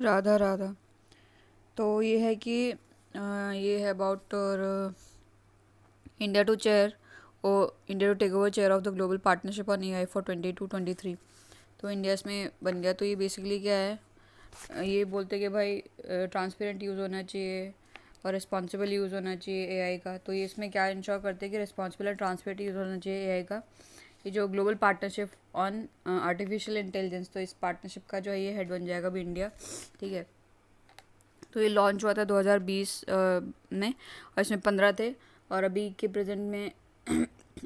राधा राधा। तो ये है कि ये है अबाउट इंडिया टू चेयर और India to take over chair of the global partnership on AI for 22-23। तो इंडिया इसमें बन गया। तो ये बेसिकली क्या है, ये बोलते कि भाई ट्रांसपेरेंट यूज़ होना चाहिए और रिस्पॉन्सिबल यूज़ होना चाहिए एआई का। तो ये इसमें क्या इंश्योर करते हैं कि रिस्पॉन्सिबल और ट्रांसपेरेंट यूज़ होना चाहिए एआई का। ये जो global partnership on artificial intelligence, तो इस पार्टनरशिप का जो है ये हेड बन जाएगा अभी इंडिया। ठीक है। तो ये लॉन्च हुआ था 2020 में, और इसमें 15 थे, और अभी के प्रेजेंट में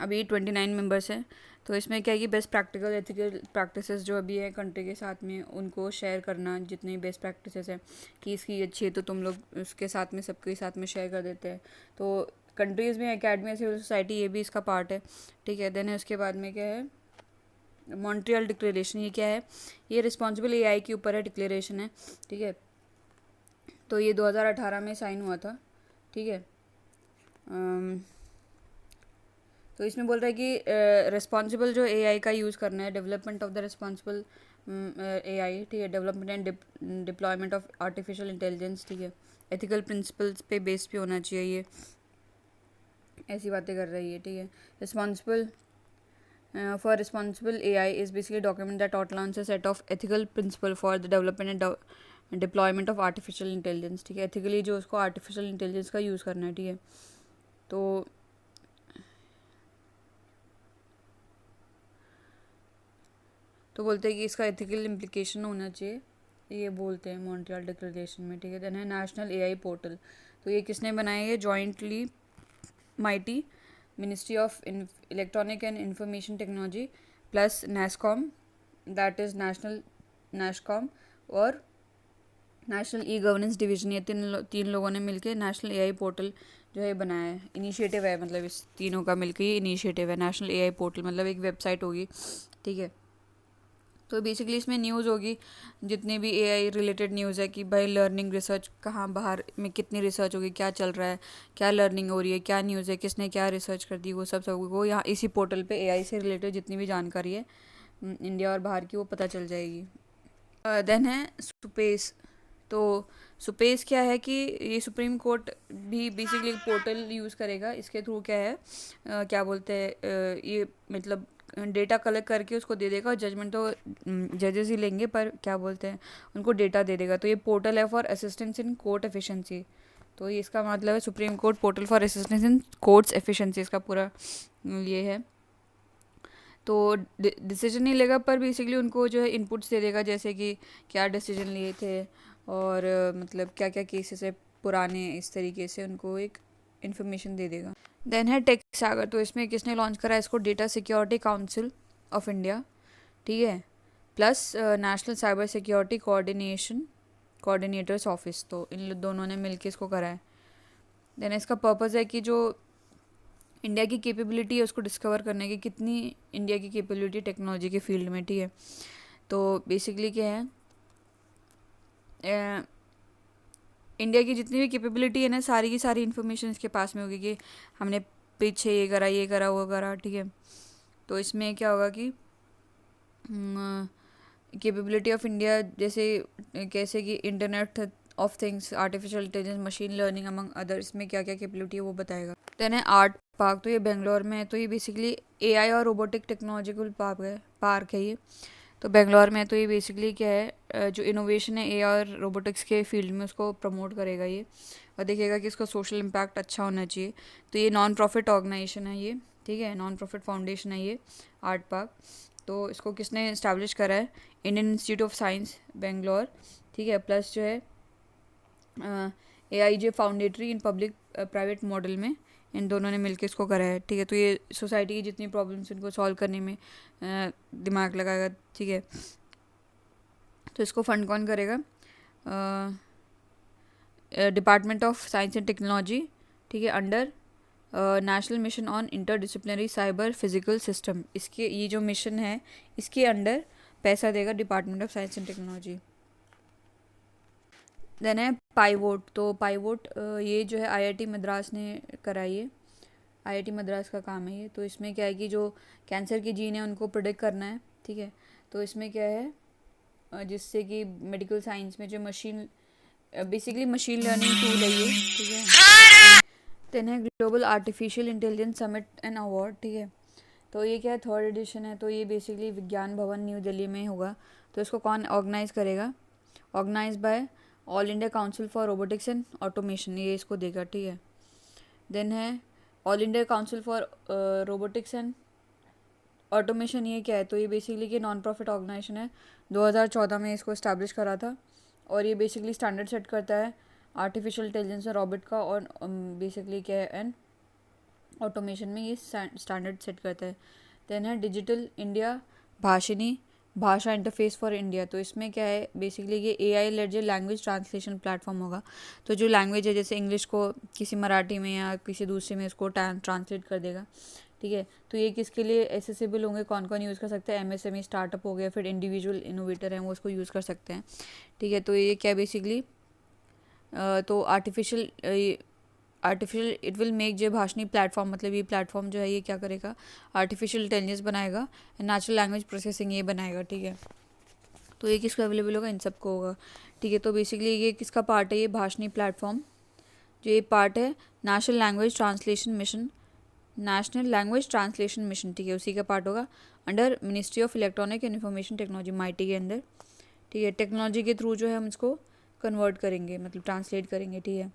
अभी 29 मेंबर्स हैं। तो इसमें क्या है कि बेस्ट प्रैक्टिकल एथिकल प्रैक्टिसेस जो अभी है कंट्री के साथ में, उनको शेयर करना, जितनी बेस्ट प्रैक्टिसेस हैं कि इसकी अच्छी है तो तुम लोग उसके साथ में सबके साथ में शेयर कर देते हैं। तो कंट्रीज़ में एकेडमी सिविल सोसाइटी ये भी इसका पार्ट है। ठीक है। देन है उसके बाद में क्या है, मॉन्ट्रियल डिक्लेरेशन। ये क्या है, ये रिस्पॉन्सिबल एआई के ऊपर है डिक्लेरेशन है। ठीक है। तो ये 2018 में साइन हुआ था। ठीक है। तो इसमें बोल रहा है कि रिस्पॉन्सिबल जो एआई का यूज़ करना है, development of the responsible AI. ठीक है। Development and deployment of artificial intelligence. ठीक है। एथिकल प्रिंसिपल्स पे बेस पे होना चाहिए ये, ऐसी बातें कर रही है। ठीक है। Responsible for responsible AI is basically a document that outlines a set of ethical principle for the development and deployment of artificial intelligence। ठीक है। एथिकली जो उसको आर्टिफिशियल इंटेलिजेंस का यूज़ करना है। ठीक है। तो बोलते हैं कि इसका एथिकल इम्प्लीकेशन होना चाहिए, ये बोलते हैं मॉन्ट्रियल डिक्लेरेशन में। ठीक है। देन है नेशनल एआई पोर्टल। तो ये किसने बनाया है, jointly MeitY ministry of electronic and information technology plus NASSCOM, that is national NASSCOM, और नेशनल ई गवर्नेंस डिवीजन। ये तीन लोगों ने मिलकर नेशनल एआई पोर्टल जो है बनाया है। इनिशिएटिव है, मतलब इस तीनों का मिलकर ये इनिशिएटिव है नेशनल एआई पोर्टल, मतलब एक वेबसाइट होगी। ठीक है। तो बेसिकली इसमें न्यूज़ होगी, जितनी भी एआई रिलेटेड न्यूज़ है कि भाई लर्निंग रिसर्च कहाँ बाहर में कितनी रिसर्च होगी, क्या चल रहा है, क्या लर्निंग हो रही है, क्या न्यूज़ है, किसने क्या रिसर्च कर दी, वो सब वो यहाँ इसी पोर्टल पे एआई से रिलेटेड जितनी भी जानकारी है इंडिया और बाहर की, वो पता चल जाएगी। देन है स्पेस। तो सुपेस क्या है कि ये सुप्रीम कोर्ट भी बेसिकली एक पोर्टल यूज़ करेगा। इसके थ्रू क्या है, क्या बोलते हैं, ये मतलब डेटा कलेक्ट करके उसको दे देगा, और जजमेंट तो जजेस ही लेंगे, पर क्या बोलते हैं, उनको डेटा दे देगा। तो ये पोर्टल है for assistance in court efficiency. तो ये इसका मतलब है supreme court portal for assistance in courts efficiency, इसका पूरा ये है। तो डिसीजन नहीं लेगा, पर बेसिकली उनको जो है इनपुट्स दे देगा, जैसे कि क्या डिसीजन लिए थे, और मतलब क्या क्या केसेस है पुराने, इस तरीके से उनको एक इन्फॉर्मेशन दे देगा। देन है टेक सागर। तो इसमें किसने लॉन्च करा है इसको, data security council of India. ठीक है। Plus national cyber security coordinators office. तो इन दोनों ने मिलकर इसको करा है। देन इसका पर्पज़ है कि जो इंडिया की कैपेबिलिटी है उसको डिस्कवर करने की, कितनी इंडिया की कैपेबिलिटी टेक्नोलॉजी के फील्ड में। ठीक है। तो बेसिकली क्या है, इंडिया की जितनी भी कैपेबिलिटी है ना, सारी की सारी इन्फॉर्मेशन इसके पास में होगी कि हमने पीछे ये करा वो करा। ठीक है। तो इसमें क्या होगा कि कैपेबिलिटी ऑफ इंडिया, जैसे कैसे कि internet of things, artificial intelligence, machine learning among other, इसमें क्या क्या कैपेबिलिटी है वो बताएगा। देन है आर्ट पार्क। तो ये बेंगलोर में है। तो ये बेसिकली एआई और रोबोटिक टेक्नोलॉजिकल पार्क है ये। तो बेंगलोर में है। तो ये बेसिकली क्या है, जो इनोवेशन है ए और रोबोटिक्स के फील्ड में, उसको प्रमोट करेगा ये, और देखेगा कि इसका सोशल इम्पैक्ट अच्छा होना चाहिए। तो ये नॉन प्रॉफिट ऑर्गेनाइजेशन है ये। ठीक है। नॉन प्रॉफिट फाउंडेशन है ये आर्ट पार्क। तो इसको किसने इस्टेब्लिश करा है, Indian Institute of Science Bangalore. ठीक है। प्लस जो है AIJ foundation in public private model में, इन दोनों ने मिलकर इसको करा है। ठीक है। तो ये सोसाइटी की जितनी प्रॉब्लम्स इनको सॉल्व करने में दिमाग लगाएगा। ठीक है। तो इसको फंड कौन करेगा, department of science and technology. ठीक है। Under national mission on interdisciplinary cyber physical system, इसके ये जो मिशन है इसके अंडर पैसा देगा department of science and technology. Then है पाइवोट। तो पाइवोट ये जो है IIT मद्रास ने कराई है, IIT मद्रास का काम है ये। तो इसमें क्या है कि जो कैंसर के जीन है उनको प्रोडिक्ट करना है। ठीक है। तो इसमें क्या है, जिससे कि मेडिकल साइंस में जो बेसिकली मशीन लर्निंग टूल है ये, ठीक है। देन है global artificial intelligence summit and award, ठीक है। तो ये क्या है, 3rd एडिशन है। तो ये बेसिकली विज्ञान भवन न्यू दिल्ली में होगा। तो इसको कौन ऑर्गेनाइज करेगा? Organise by all India council for robotics and automation, ये इसको देगा, ठीक है। देन है all India council for robotics and automation, ये क्या है? तो ये बेसिकली कि नॉन प्रॉफिट ऑर्गेनाइजेशन है, 2014 में इसको इस्टेब्लिश करा था। और ये बेसिकली स्टैंडर्ड सेट करता है आर्टिफिशियल इंटेलिजेंस और रॉबोट का, और बेसिकली क्या है, एंड ऑटोमेशन में ये स्टैंडर्ड सेट करता है। देन है डिजिटल इंडिया भाषिनी भाषा इंटरफेस फॉर इंडिया। तो इसमें क्या है, बेसिकली ये AI लेड जो लैंग्वेज ट्रांसलेशन प्लेटफॉर्म होगा। तो जो लैंग्वेज है, जैसे इंग्लिश को किसी मराठी में या किसी दूसरे में इसको ट्रांसलेट कर देगा, ठीक है। तो ये किसके लिए एसेसिबल होंगे, कौन कौन यूज़ कर सकते हैं? MSME स्टार्टअप हो गया, फिर इंडिविजुअल इनोवेटर हैं वो उसको यूज़ कर सकते हैं, ठीक है। तो ये क्या बेसिकली तो आर्टिफिशियल इट विल मेक जो भाषणी प्लेटफॉर्म, मतलब ये प्लेटफॉर्म जो है ये क्या करेगा, आर्टिफिशियल इंटेलिजेंस बनाएगा, नेचुरल लैंग्वेज प्रोसेसिंग ये बनाएगा, ठीक है। तो ये किसको अवेलेबल होगा? इन सबको होगा, ठीक है। तो बेसिकली ये किसका पार्ट है? ये भाषणी प्लेटफॉर्म जो ये पार्ट है नेशनल लैंग्वेज ट्रांसलेशन मिशन, ठीक है, उसी का पार्ट होगा under ministry of electronic and information technology, MeitY के अंदर, ठीक है। टेक्नोलॉजी के थ्रू जो है हम इसको कन्वर्ट करेंगे, मतलब ट्रांसलेट करेंगे, ठीक है।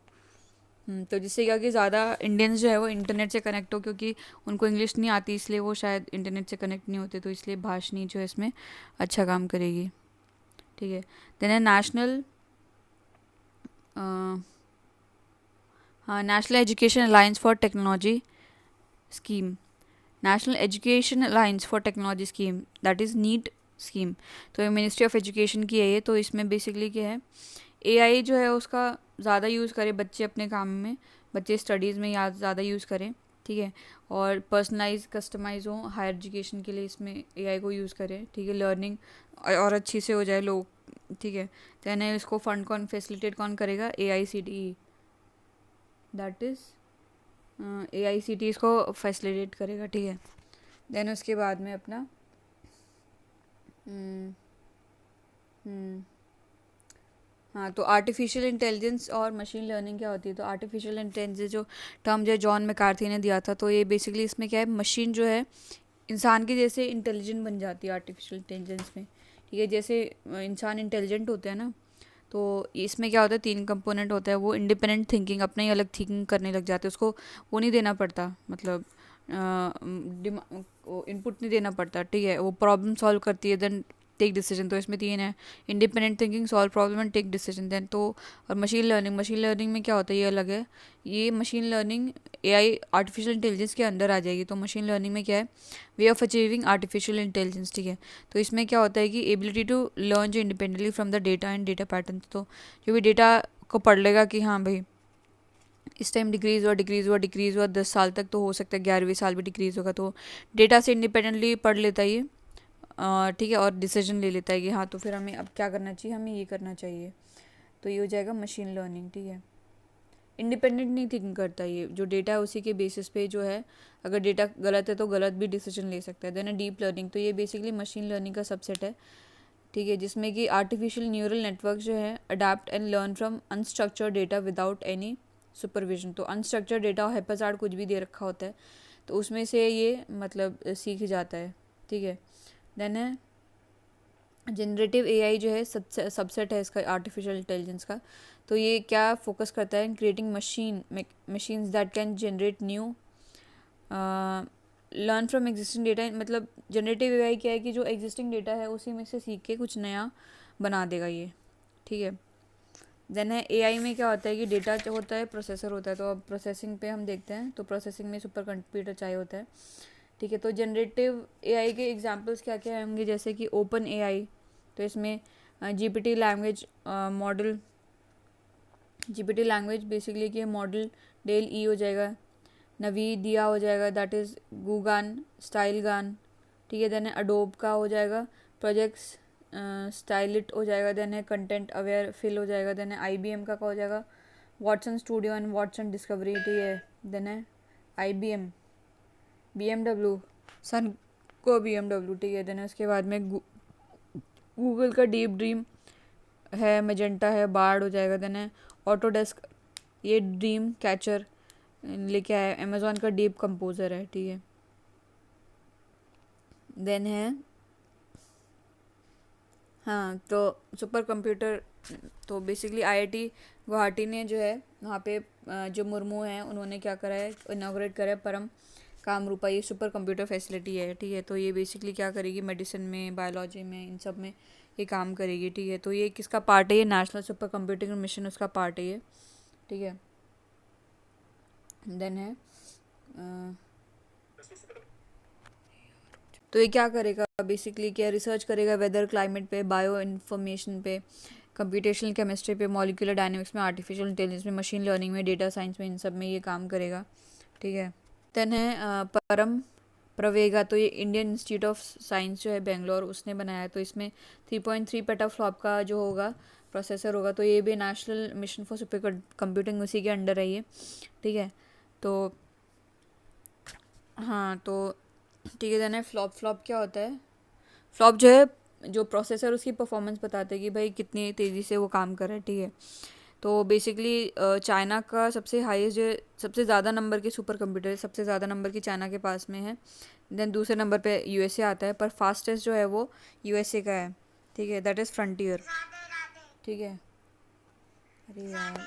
तो जिससे क्या कि ज़्यादा इंडियंस जो है वो इंटरनेट से कनेक्ट हो, क्योंकि उनको इंग्लिश नहीं आती, इसलिए वो शायद इंटरनेट से कनेक्ट नहीं होते, तो इसलिए भाषणी जो है इसमें अच्छा काम करेगी, ठीक है। देन है नेशनल हाँ national education alliance for technology scheme, national education alliance for technology scheme, that is NEAT scheme. तो ये मिनिस्ट्री ऑफ एजुकेशन की है ये। तो इसमें बेसिकली क्या है, AI जो है उसका ज़्यादा यूज़ करें बच्चे अपने काम में, बच्चे स्टडीज़ में याद ज़्यादा यूज़ करें, ठीक है। और पर्सनलाइज कस्टमाइज हो हायर एजुकेशन के लिए, इसमें AI को यूज़ करें, ठीक है। लर्निंग और अच्छी से हो जाए लोग, ठीक है। देन इसको फंड कौन फैसिलिटेट कौन करेगा? AICTE, दैट इज़ AICTE इसको फैसिलिटेट करेगा, ठीक है। देन उसके बाद में अपना हम्म, हम्म, हाँ, तो आर्टिफिशियल इंटेलिजेंस और मशीन लर्निंग क्या होती है? तो आर्टिफिशियल इंटेलिजेंस जो टर्म जो जॉन मैकार्थी ने दिया था, तो ये बेसिकली इसमें क्या है, मशीन जो है इंसान के जैसे इंटेलिजेंट बन जाती है आर्टिफिशियल इंटेलिजेंस में, ठीक है। जैसे इंसान इंटेलिजेंट होते हैं ना, तो इसमें क्या होता है, 3 कंपोनेंट होता है। वो इंडिपेंडेंट थिंकिंग, अपने ही अलग थिंकिंग करने लग जाते हैं, उसको वो नहीं देना पड़ता, मतलब इनपुट नहीं देना पड़ता, ठीक है। वो प्रॉब्लम सॉल्व करती है, देन टेक डिसीजन। तो इसमें 3 है, independent thinking, solve problem and take decision. Then तो और मशीन लर्निंग में क्या होता है, ये अलग है। ये machine learning AI artificial intelligence के अंदर आ जाएगी। तो मशीन लर्निंग में क्या है, way of achieving artificial intelligence, ठीक है। तो इसमें क्या होता है कि एबिलिटी टू लर्न जो independently from the data and data pattern. तो जो भी डेटा को पढ़ लेगा कि हाँ भाई इस टाइम डिक्रीज़ हुआ 10 साल तक, तो हो सकता है 11वें साल भी डिक्रीज़ होगा, तो डेटा से इंडिपेंडेंटली पढ़ लेता है ये, ठीक है। और डिसीजन ले लेता है कि हाँ तो फिर हमें अब क्या करना चाहिए, हमें ये करना चाहिए। तो ये हो जाएगा मशीन लर्निंग, ठीक है। इंडिपेंडेंट नहीं थिंक करता ये, जो डेटा है उसी के बेसिस पे जो है, अगर डेटा गलत है तो गलत भी डिसीजन ले सकता है। देन डीप लर्निंग, तो ये बेसिकली मशीन लर्निंग का सबसेट है, ठीक है, जिसमें कि आर्टिफिशियल न्यूरल नेटवर्क जो है adapt and learn from unstructured data without any supervision. तो अनस्ट्रक्चर्ड डेटा हैप्पैज़ार्ड कुछ भी दे रखा होता है, तो उसमें से ये मतलब सीख जाता है, ठीक है। देन है जनरेटिव AI जो है सबसेट है इसका आर्टिफिशियल इंटेलिजेंस का। तो ये क्या फोकस करता है, creating machines that can generate new learn from existing data. मतलब जनरेटिव AI क्या है कि जो एग्जिस्टिंग डेटा है उसी में से सीख के कुछ नया बना देगा ये, ठीक है। देन है AI में क्या होता है कि डेटा जो होता है प्रोसेसर होता है। तो अब प्रोसेसिंग पे हम देखते हैं, तो प्रोसेसिंग में सुपर कंप्यूटर चाहिए होता है, ठीक है। तो जनरेटिव AI के एग्जांपल्स क्या क्या होंगे, जैसे कि ओपन AI, तो इसमें GPT language model, GPT language basically कि मॉडल डेल E हो जाएगा, नवीदिया हो जाएगा, दैट इज़ गूगान स्टाइल गान, ठीक है। देन है अडोब का हो जाएगा प्रोजेक्ट्स स्टाइलिट हो जाएगा। देन है कंटेंट अवेयर फिल हो जाएगा। देन है IBM का हो जाएगा Watson studio and Watson discovery, ठीक है। देन है IBM BMW सन को BMW, ठीक है। देन उसके बाद में गूगल का डीप ड्रीम है, मेजेंटा है, बार्ड हो जाएगा। देन है ऑटोडेस्क, ये ड्रीम कैचर लेके आया है। अमेजोन का डीप कंपोजर है, ठीक है। देन है, हाँ तो सुपर कंप्यूटर, तो बेसिकली आईआईटी गुवाहाटी ने जो है वहाँ पे जो मुर्मू हैं उन्होंने क्या करा है, इनाग्रेट करा है परम कामरूपा, ये सुपर कंप्यूटर फैसिलिटी है, ठीक है। तो ये बेसिकली क्या करेगी, मेडिसिन में, बायोलॉजी में, इन सब में ये काम करेगी, ठीक है। तो ये किसका पार्ट है, ये नेशनल सुपर कंप्यूटिंग मिशन उसका पार्ट है ये, ठीक है। देन है तो ये क्या करेगा बेसिकली, क्या रिसर्च करेगा वेदर क्लाइमेट पे, बायो इन्फॉर्मेशन पे, कंप्यूटेशनल केमिस्ट्री पे, मॉलिक्यूलर डायनेमिक्स में, आर्टिफिशियल इंटेलिजेंस में, मशीन लर्निंग में, डेटा साइंस में, इन सब में ये काम करेगा, ठीक है। देन है परम प्रवेगा, तो ये इंडियन इंस्टीट्यूट ऑफ साइंस जो है बेंगलोर उसने बनाया है। तो इसमें 3.3 पेटाफ्लॉप का जो होगा प्रोसेसर होगा। तो ये भी national mission for super computing उसी के अंडर है ये, ठीक है। तो हाँ तो ठीक है। देन है फ्लॉप। फ्लॉप क्या होता है, फ्लॉप जो है जो प्रोसेसर उसकी परफॉर्मेंस बताते हैं कि भाई कितनी तेज़ी से वो काम कर रहा है, ठीक है। तो बेसिकली चाइना का सबसे हाईएस्ट जो सबसे ज़्यादा नंबर के सुपर कंप्यूटर है, सबसे ज़्यादा नंबर की चाइना के पास में है। देन दूसरे नंबर पे यूएसए आता है, पर फास्टेस्ट जो है वो यूएसए का है, ठीक है। दैट इज़ फ्रंटियर, ठीक है। अरे यार,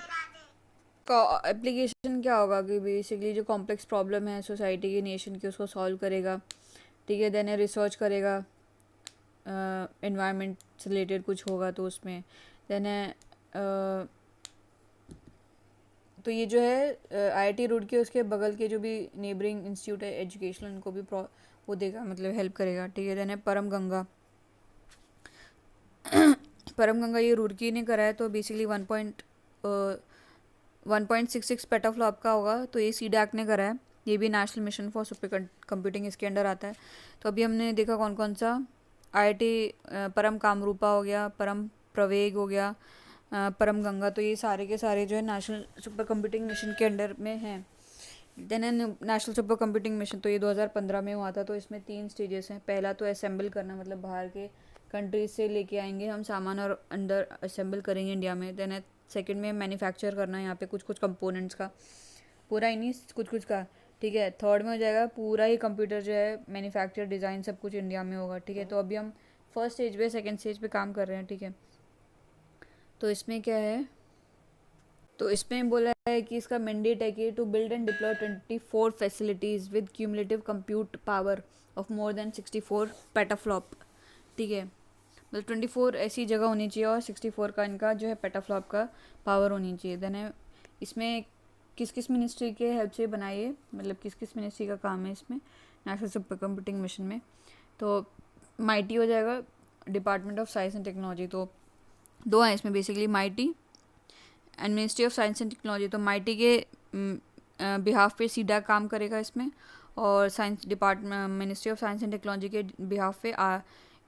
का एप्लीकेशन क्या होगा कि बेसिकली जो कॉम्प्लेक्स प्रॉब्लम है सोसाइटी की, नेशन की, उसको सॉल्व करेगा, ठीक है। देन रिसर्च करेगा, एनवायरनमेंट से रिलेटेड कुछ होगा तो उसमें। देन है तो ये जो है आईआईटी रुड़की उसके बगल के जो भी नेबरिंग इंस्टीट्यूट है एजुकेशन, उनको भी वो देगा, मतलब हेल्प करेगा, ठीक है। देन है परम गंगा। परम गंगा ये रुड़की ने कराया, तो बेसिकली 1.66 पेटाफ्लॉप का होगा। तो ये सीडैक ने कराया, ये भी national mission for super computing इसके अंडर आता है। तो अभी हमने देखा कौन कौन सा, आईआईटी परम कामरूपा हो गया, परम प्रवेग हो गया, परम गंगा, तो ये सारे के सारे जो है नेशनल सुपर कंप्यूटिंग मिशन के अंडर में हैं। देन नेशनल सुपर कंप्यूटिंग मिशन तो ये 2015 में हुआ था। तो इसमें 3 स्टेजेस हैं। पहला तो असेंबल करना, मतलब बाहर के कंट्रीज से लेके आएंगे हम सामान और अंदर असेंबल करेंगे इंडिया में। देन सेकंड में मैन्युफैक्चर करना, यहाँ पे कुछ कुछ कंपोनेंट्स का, पूरा ही नहीं कुछ कुछ का, ठीक है। थर्ड में हो जाएगा पूरा ही कंप्यूटर जो है मैन्युफैक्चर, डिज़ाइन सब कुछ इंडिया में होगा, ठीक है। तो अभी हम फर्स्ट स्टेज पे, सेकेंड स्टेज पे काम कर रहे हैं, ठीक है। तो इसमें क्या है, तो इसमें बोला है कि इसका मैंडेट है कि to build and deploy 24 facilities with cumulative compute power of more than 64 petaflop, ठीक है। मतलब 24 ऐसी जगह होनी चाहिए और 64 का इनका जो है पेटाफ्लॉप का पावर होनी चाहिए। देन है इसमें किस किस मिनिस्ट्री के हेल्प से बनाई है, मतलब किस किस मिनिस्ट्री का काम है इसमें नेशनल सुपर कंप्यूटिंग मिशन में। तो माइटी हो जाएगा department of science and technology. तो दो हैं इसमें basically, mighty and ministry of science and technology. तो माइटी के बिहाफ पे सीडा काम करेगा इसमें, और science department ministry of science and technology के बिहाफ पे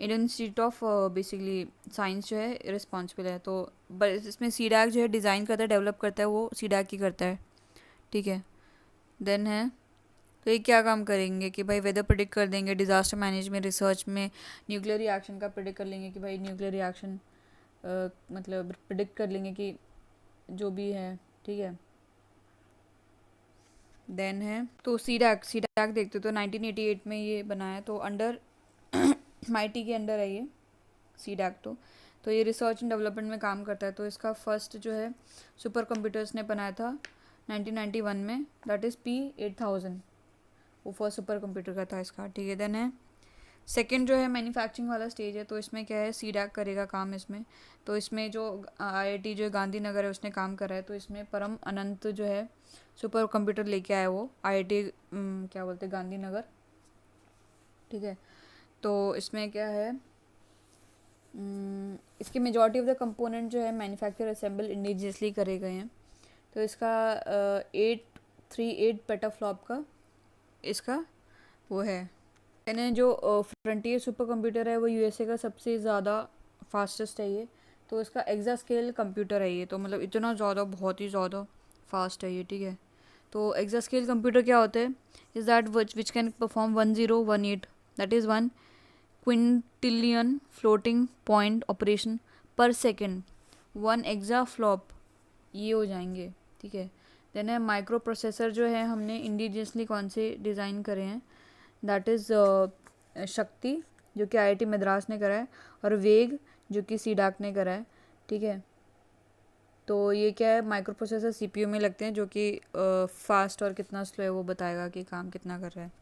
Indian Institute of basically science जो है रिस्पॉन्सिबल है। तो बस इसमें सीडैक जो है डिज़ाइन करता है, डेवलप करता है, वो सीडैक ही करता है, ठीक है। देन है तो ये क्या काम करेंगे कि भाई वेदर प्रिडिक्ट कर देंगे, डिज़ास्टर मैनेजमेंट, रिसर्च में, न्यूक्लियर रिएक्शन का प्रिडिक्ट कर लेंगे कि भाई न्यूक्लियर रिएक्शन मतलब प्रिडिक्ट कर लेंगे कि जो भी है, ठीक है। देन है तो सीडैक। सीडैक देखते तो 1988 में ये बनाया, तो अंडर माइटी के अंडर है ये सीडैक। तो ये रिसर्च एंड डेवलपमेंट में काम करता है। तो इसका फर्स्ट जो है सुपर कंप्यूटर्स ने बनाया था 1991 में, दैट इज़ P8000, वो फर्स्ट सुपर कंप्यूटर का था इसका, ठीक है। देन है सेकेंड जो है मैन्युफैक्चरिंग वाला स्टेज है। तो इसमें क्या है, सीडैक करेगा काम इसमें। तो इसमें जो आईआईटी जो गांधीनगर है उसने काम करा है। तो इसमें परम अनंत जो है सुपर कंप्यूटर लेके आया वो आईआईटी क्या बोलते हैं गांधीनगर, ठीक है। तो इसमें क्या है, इसके मेजॉरिटी ऑफ द कंपोनेंट जो है मैन्युफैक्चर असेंबल इंडिजियसली करे गए हैं। तो इसका 838 पेटाफ्लॉप का इसका वो है। यानी जो फ्रंटियर सुपर कंप्यूटर है वो यूएसए का सबसे ज़्यादा फास्टेस्ट है ये। तो इसका एक्सा स्केल कंप्यूटर है ये, तो मतलब इतना ज़्यादा, बहुत ही ज़्यादा फास्ट है ये, ठीक है। तो एक्सा कंप्यूटर क्या होते हैं, is that which can perform 1018, that is 1 Quintillion floating point operation पर सेकेंड, 1 एक्सा फ्लॉप, ये हो जाएंगे, ठीक है। देन है माइक्रो प्रोसेसर, जो है हमने इंडिजियसली कौन से डिज़ाइन करे हैं, दैट इज़ शक्ति जो कि आईआईटी मद्रास ने करा है, और वेग जो कि सीडाक ने करा है, ठीक है। तो ये क्या है, माइक्रो प्रोसेसर सीपीयू में लगते हैं, जो कि फास्ट और कितना स्लो है वो बताएगा कि काम कितना कर रहा है।